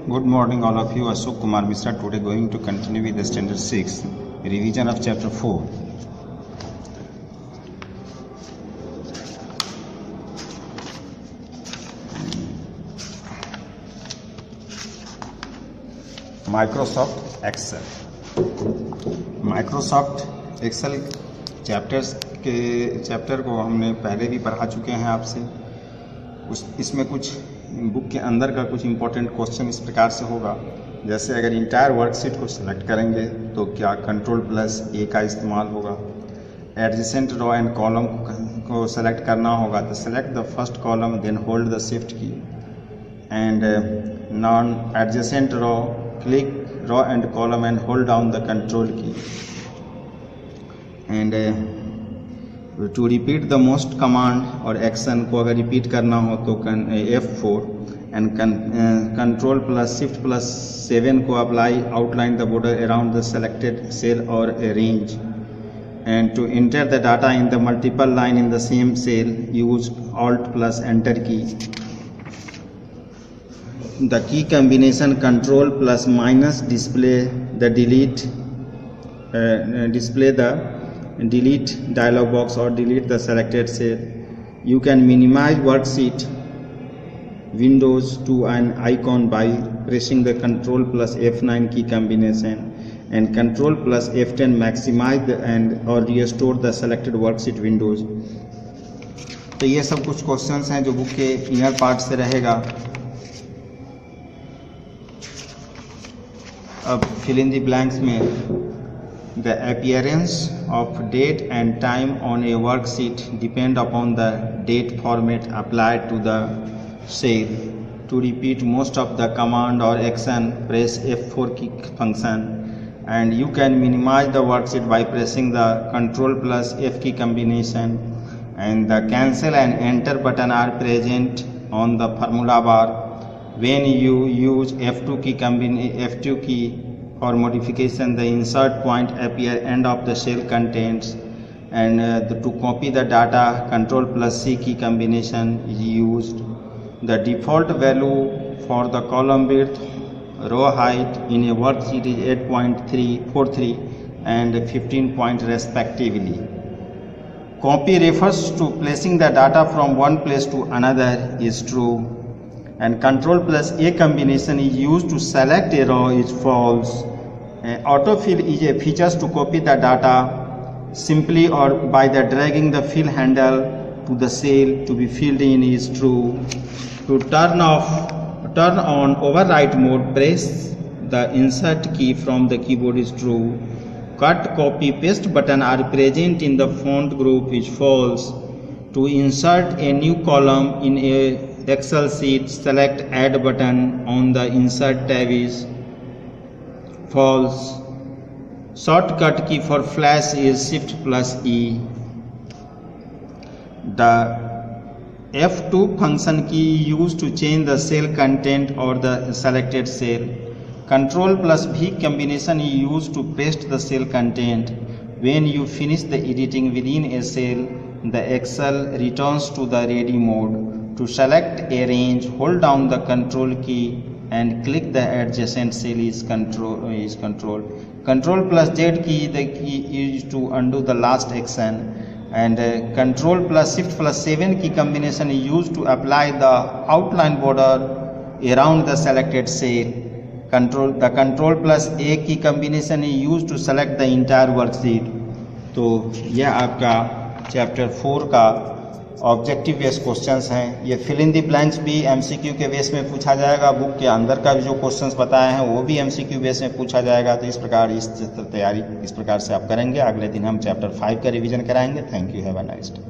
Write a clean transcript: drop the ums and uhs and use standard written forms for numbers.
Good morning all of you. Ashok Kumar Mishra. Today going to continue with the standard 6 revision of chapter 4. Microsoft Excel. Microsoft Excel chapter को हमने पहले भी पढ़ा चुके हैं आपसे। इसमें कुछ बुक के अंदर का कुछ इंपॉर्टेंट क्वेश्चन इस प्रकार से होगा, जैसे अगर इंटायर वर्कशीट को सिलेक्ट करेंगे तो क्या Ctrl+A का इस्तेमाल होगा। एडजेसेंट रो एंड कॉलम को सेलेक्ट करना होगा तो select the first column then hold the shift key, and non adjacent row click row and column and hold down the control key, and to repeat the most command और action को अगर repeat करना हो तो F4 and Ctrl+Shift+7 को apply outline the border around the selected cell और range, and to enter the data in the multiple line in the same cell use Alt+Enter key. The key combination Ctrl+- display the delete dialog box or delete the selected cell. You can minimize worksheet windows to an icon by pressing the Ctrl+F9 key combination, and Ctrl+F10 maximize the and or restore the selected worksheet windows. तो ये सब कुछ questions हैं जो book के inner part से रहेगा। अब फिल इन द ब्लैंक्स में the appearance of date and time on a worksheet depend upon the date format applied to the cell. To repeat most of the command or action, press F4 key function, and you can minimize the worksheet by pressing the Ctrl+F key combination, and the cancel and enter button are present on the formula bar. When you use F2 key for modification, the insert point appear end of the cell contents, and to copy the data Ctrl+C key combination is used. The default value for the column width, row height in a worksheet is 8.43 and 15 point respectively. Copy refers to placing the data from one place to another is true, and Ctrl+A combination is used to select a row is false. Autofill is a feature to copy the data simply or by the dragging the fill handle to the cell to be filled in is true. To turn on overwrite mode, press the insert key from the keyboard is true. Cut, copy, paste button are present in the font group is false. To insert a new column in a Excel sheet, select add button on the insert tab is false. Shortcut key for flash is Shift+E. The F2 function key used to change the cell content or the selected cell. Ctrl+V combination is used to paste the cell content. When you finish the editing within a cell, the Excel returns to the ready mode. To select a range, hold down the Control key and click the adjacent cell is control. Ctrl+Z key the key is to undo the last action, and Ctrl+Shift+7 key combination is used to apply the outline border around the selected cell. The Ctrl+A key combination is used to select the entire worksheet. तो यह आपका chapter 4 का objective base questions हैं। ये fill in the blanks भी MCQ के base में पूछा जाएगा। बुक के अंदर का भी जो क्वेश्चंस बताए हैं वो भी एमसीक्यू बेस में पूछा जाएगा। तो इस तैयारी इस प्रकार से आप करेंगे। अगले दिन हम चैप्टर 5 का रिवीजन कराएंगे। Thank you, have a nice day.